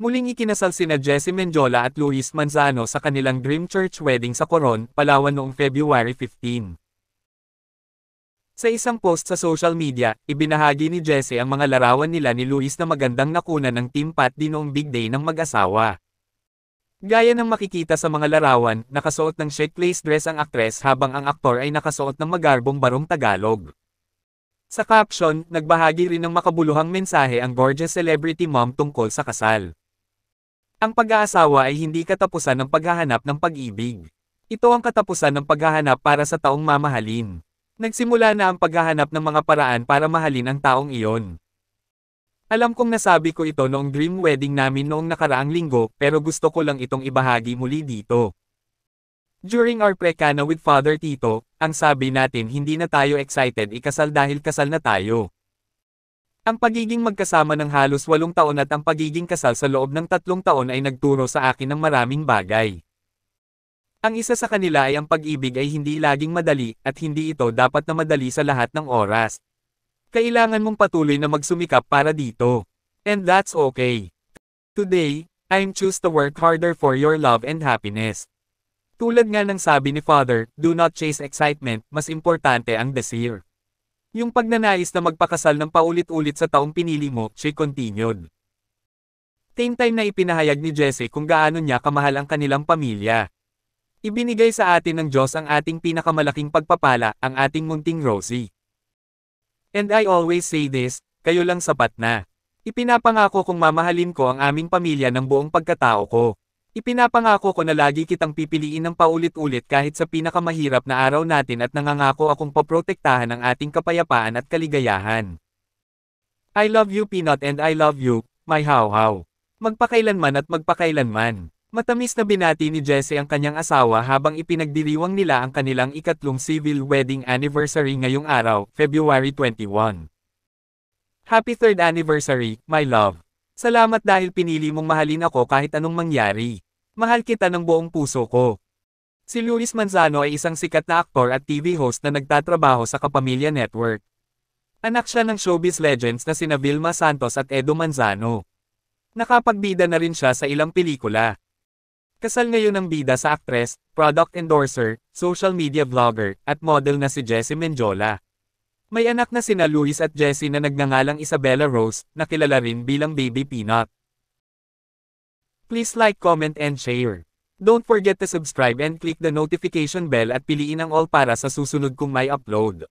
Muling ikinasal sina Jessie Mendiola at Luis Manzano sa kanilang dream church wedding sa Coron, Palawan noong February 15. Sa isang post sa social media, ibinahagi ni Jessie ang mga larawan nila ni Luis na magandang nakunan ng Team Pat di noong big day ng mag-asawa. Gaya ng makikita sa mga larawan, nakasuot ng chic lace dress ang aktres habang ang aktor ay nakasuot ng magarbong barong Tagalog. Sa caption, nagbahagi rin ng makabuluhang mensahe ang gorgeous celebrity mom tungkol sa kasal. Ang pag-aasawa ay hindi katapusan ng paghahanap ng pag-ibig. Ito ang katapusan ng paghahanap para sa taong mamahalin. Nagsimula na ang paghahanap ng mga paraan para mahalin ang taong iyon. Alam kong nasabi ko ito noong dream wedding namin noong nakaraang linggo, pero gusto ko lang itong ibahagi muli dito. During our pre-cana with Father Tito, ang sabi natin hindi na tayo excited ikasal dahil kasal na tayo. Ang pagiging magkasama ng halos 8 taon at ang pagiging kasal sa loob ng 3 taon ay nagturo sa akin ng maraming bagay. Ang isa sa kanila ay ang pag-ibig ay hindi laging madali, at hindi ito dapat na madali sa lahat ng oras. Kailangan mong patuloy na magsumikap para dito. And that's okay. Today, I'm choose to work harder for your love and happiness. Tulad nga ng sabi ni Father, do not chase excitement, mas importante ang desire. Yung pagnanais na magpakasal ng paulit-ulit sa taong pinili mo, she continued. Same time na ipinahayag ni Jessie kung gaano niya kamahal ang kanilang pamilya. Ibinigay sa atin ng Diyos ang ating pinakamalaking pagpapala, ang ating munting Rosie. And I always say this, kayo lang sapat na. Ipinapangako kong mamahalin ko ang aming pamilya ng buong pagkatao ko. Ipinapangako ko na lagi kitang pipiliin ng paulit-ulit kahit sa pinakamahirap na araw natin at nangangako akong poprotektahan ang ating kapayapaan at kaligayahan. I love you Peanut and I love you, my How-How. Magpakailanman at magpakailanman. Matamis na binati ni Jessie ang kanyang asawa habang ipinagdiriwang nila ang kanilang ikatlong civil wedding anniversary ngayong araw, February 21. Happy 3rd anniversary, my love. Salamat dahil pinili mong mahalin ako kahit anong mangyari. Mahal kita ng buong puso ko. Si Luis Manzano ay isang sikat na aktor at TV host na nagtatrabaho sa Kapamilya Network. Anak siya ng showbiz legends na sina Vilma Santos at Edo Manzano. Nakapagbida na rin siya sa ilang pelikula. Kasal ngayon ang bida sa aktres, product endorser, social media vlogger, at model na si Jessie Mendiola. May anak na sina Luis at Jessie na nagngangalang Isabella Rose, na kilala rin bilang Baby Peanut. Please like, comment and share. Don't forget to subscribe and click the notification bell at piliin ang all para sa susunod kong may upload.